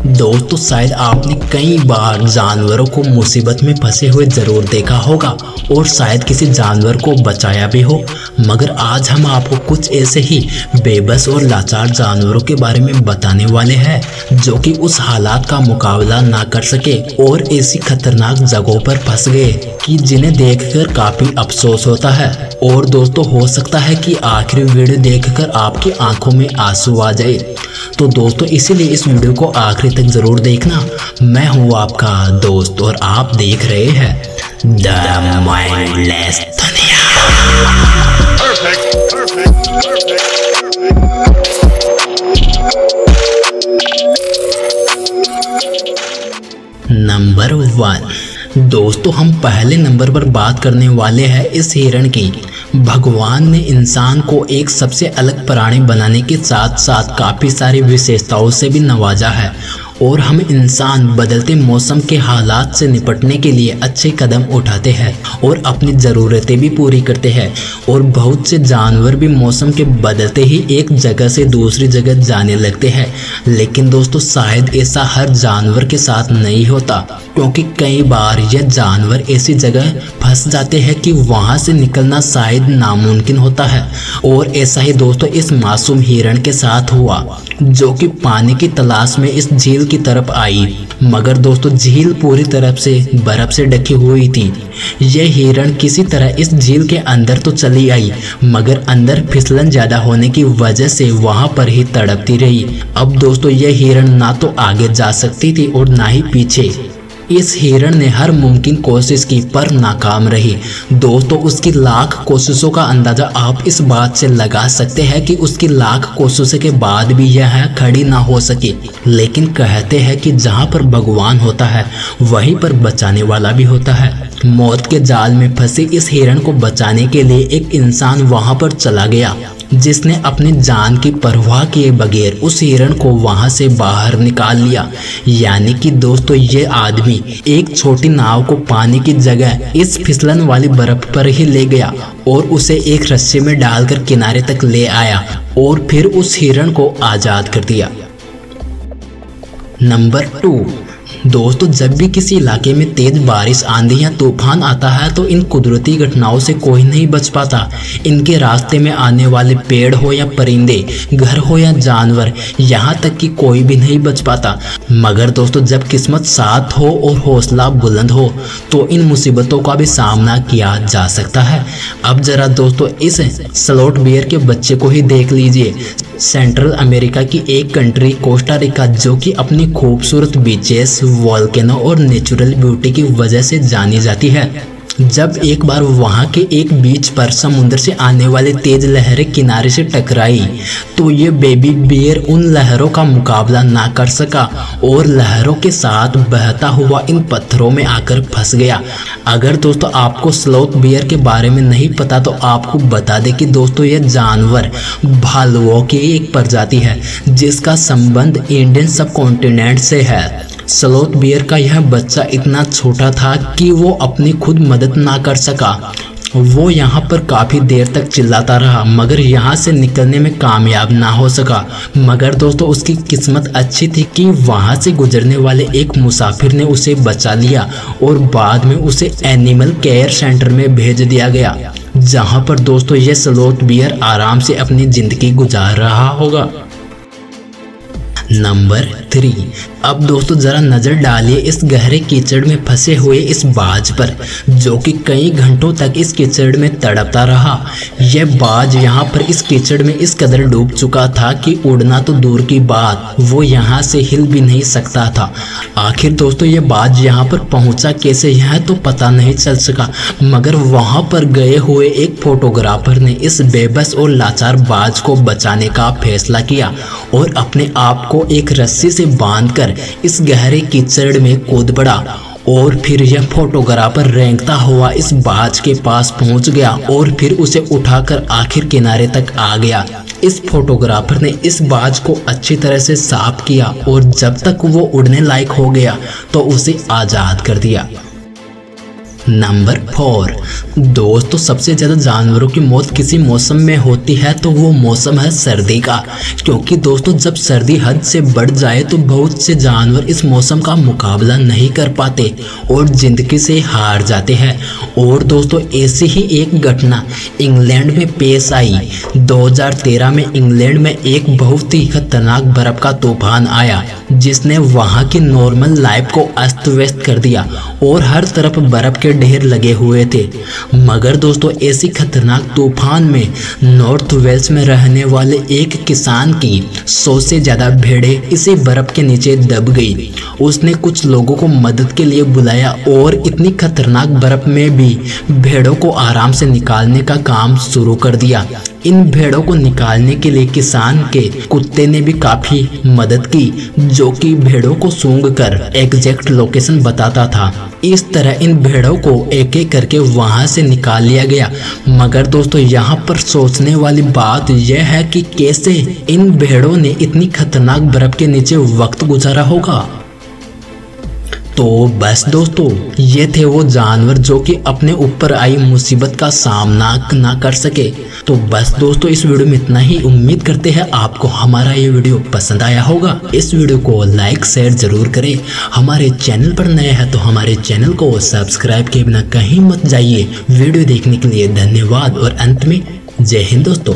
दोस्तों शायद आपने कई बार जानवरों को मुसीबत में फंसे हुए जरूर देखा होगा और शायद किसी जानवर को बचाया भी हो, मगर आज हम आपको कुछ ऐसे ही बेबस और लाचार जानवरों के बारे में बताने वाले हैं जो कि उस हालात का मुकाबला ना कर सके और ऐसी खतरनाक जगहों पर फंस गए कि जिन्हें देखकर काफी अफसोस होता है। और दोस्तों हो सकता है कि आखिरी वीडियो देखकर आपकी आंखों में आंसू आ जाए, तो दोस्तों इसीलिए इस वीडियो को आखिरी तक जरूर देखना। मैं हूँ आपका दोस्त और आप देख रहे हैं द माइंडलेस दुनिया। नंबर 1 दोस्तों, हम पहले नंबर पर बात करने वाले हैं इस हिरण की। भगवान ने इंसान को एक सबसे अलग प्राणी बनाने के साथ साथ काफ़ी सारी विशेषताओं से भी नवाजा है और हम इंसान बदलते मौसम के हालात से निपटने के लिए अच्छे कदम उठाते हैं और अपनी ज़रूरतें भी पूरी करते हैं। और बहुत से जानवर भी मौसम के बदलते ही एक जगह से दूसरी जगह जाने लगते हैं, लेकिन दोस्तों शायद ऐसा हर जानवर के साथ नहीं होता, क्योंकि कई बार यह जानवर ऐसी जगह फंस जाते हैं कि वहां से निकलना शायद नामुमकिन होता है। और ऐसा ही दोस्तों इस मासूम हिरण के साथ हुआ, जो कि पानी की तलाश में इस झील की तरफ आई, मगर दोस्तों झील पूरी तरफ से बर्फ से ढकी हुई थी। यह हिरण किसी तरह इस झील के अंदर तो चली आई, मगर अंदर फिसलन ज्यादा होने की वजह से वहां पर ही तड़पती रही। अब दोस्तों यह हिरण ना तो आगे जा सकती थी और ना ही पीछे। इस हिरण ने हर मुमकिन कोशिश की पर नाकाम रही। दोस्तों उसकी लाख कोशिशों का अंदाजा आप इस बात से लगा सकते हैं कि उसकी लाख कोशिशों के बाद भी यह खड़ी ना हो सकी। लेकिन कहते हैं कि जहां पर भगवान होता है वहीं पर बचाने वाला भी होता है। मौत के जाल में फंसी इस हिरण को बचाने के लिए एक इंसान वहां पर चला गया, जिसने अपनी जान की परवाह किए बगैर उस हिरण को वहां से बाहर निकाल लिया। यानी कि दोस्तों ये आदमी एक छोटी नाव को पानी की जगह इस फिसलन वाली बर्फ पर ही ले गया और उसे एक रस्सी में डालकर किनारे तक ले आया और फिर उस हिरण को आजाद कर दिया। नंबर 2 दोस्तों, जब भी किसी इलाके में तेज बारिश, आंधी या तूफान आता है तो इन कुदरती घटनाओं से कोई नहीं बच पाता। इनके रास्ते में आने वाले पेड़ हो या परिंदे, घर हो या जानवर, यहाँ तक कि कोई भी नहीं बच पाता। मगर दोस्तों जब किस्मत साथ हो और हौसला बुलंद हो तो इन मुसीबतों का भी सामना किया जा सकता है। अब जरा दोस्तों इस स्लोथ बेयर के बच्चे को ही देख लीजिए। सेंट्रल अमेरिका की एक कंट्री कोस्टा रिका, जो कि अपनी खूबसूरत बीचेस, वोल्केनो और नेचुरल ब्यूटी की वजह से जानी जाती है। जब एक बार वहां के एक बीच पर समुद्र से आने वाले तेज लहरें किनारे से टकराई तो ये बेबी बियर उन लहरों का मुकाबला ना कर सका और लहरों के साथ बहता हुआ इन पत्थरों में आकर फंस गया। अगर दोस्तों आपको स्लोथ बियर के बारे में नहीं पता तो आपको बता दें कि दोस्तों यह जानवर भालुओं की एक प्रजाति है जिसका संबंध इंडियन सब कॉन्टिनेंट से है। स्लोथ बियर का यह बच्चा इतना छोटा था कि वो अपनी खुद मदद ना कर सका। वो यहाँ पर काफ़ी देर तक चिल्लाता रहा मगर यहाँ से निकलने में कामयाब ना हो सका। मगर दोस्तों उसकी किस्मत अच्छी थी कि वहाँ से गुजरने वाले एक मुसाफिर ने उसे बचा लिया और बाद में उसे एनिमल केयर सेंटर में भेज दिया गया, जहाँ पर दोस्तों ये स्लोथ बियर आराम से अपनी ज़िंदगी गुजार रहा होगा। नंबर 3 अब दोस्तों जरा नज़र डालिए इस गहरे कीचड़ में फंसे हुए इस बाज पर, जो कि कई घंटों तक इस कीचड़ में तड़पता रहा। यह बाज यहाँ पर इस कीचड़ में इस कदर डूब चुका था कि उड़ना तो दूर की बात, वो यहाँ से हिल भी नहीं सकता था। आखिर दोस्तों ये बाज यहाँ पर पहुँचा कैसे यह तो पता नहीं चल सका, मगर वहाँ पर गए हुए एक फोटोग्राफर ने इस बेबस और लाचार बाज को बचाने का फैसला किया और अपने आप को एक रस्सी से बांधकर इस गहरे कीचड़ में कूद पड़ा। और फिर यह फोटोग्राफर रेंगता हुआ इस बाज के पास पहुंच गया और फिर उसे उठाकर आखिर किनारे तक आ गया। इस फोटोग्राफर ने इस बाज को अच्छी तरह से साफ किया और जब तक वो उड़ने लायक हो गया तो उसे आज़ाद कर दिया। नंबर 4 दोस्तों, सबसे ज़्यादा जानवरों की मौत किसी मौसम में होती है तो वो मौसम है सर्दी का। क्योंकि दोस्तों जब सर्दी हद से बढ़ जाए तो बहुत से जानवर इस मौसम का मुकाबला नहीं कर पाते और ज़िंदगी से हार जाते हैं। और दोस्तों ऐसी ही एक घटना इंग्लैंड में पेश आई। 2013 में इंग्लैंड में एक बहुत ही खतरनाक बर्फ़ का तूफान आया जिसने वहाँ की नॉर्मल लाइफ को अस्त व्यस्त कर दिया और हर तरफ बर्फ़ के ढेर लगे हुए थे। मगर दोस्तों ऐसी खतरनाक तूफान में नॉर्थ वेल्स में रहने वाले एक किसान की 100 से ज़्यादा भेड़ें इसी बर्फ़ के नीचे दब गई। उसने कुछ लोगों को मदद के लिए बुलाया और इतनी खतरनाक बर्फ़ में भी भेड़ों को आराम से निकालने का काम शुरू कर दिया। इन भेड़ों को निकालने के लिए किसान के कुत्ते ने भी काफ़ी मदद की, जो कि भेड़ों को सूंघकर एग्जैक्ट लोकेशन बताता था। इस तरह इन भेड़ों को एक एक करके वहां से निकाल लिया गया। मगर दोस्तों यहाँ पर सोचने वाली बात यह है कि कैसे इन भेड़ों ने इतनी खतरनाक बर्फ के नीचे वक्त गुजारा होगा। तो बस दोस्तों ये थे वो जानवर जो कि अपने ऊपर आई मुसीबत का सामना ना कर सके। तो बस दोस्तों इस वीडियो में इतना ही। उम्मीद करते हैं आपको हमारा ये वीडियो पसंद आया होगा। इस वीडियो को लाइक शेयर जरूर करें। हमारे चैनल पर नए हैं तो हमारे चैनल को सब्सक्राइब किए बिना कहीं मत जाइए। वीडियो देखने के लिए धन्यवाद और अंत में जय हिंद दोस्तों।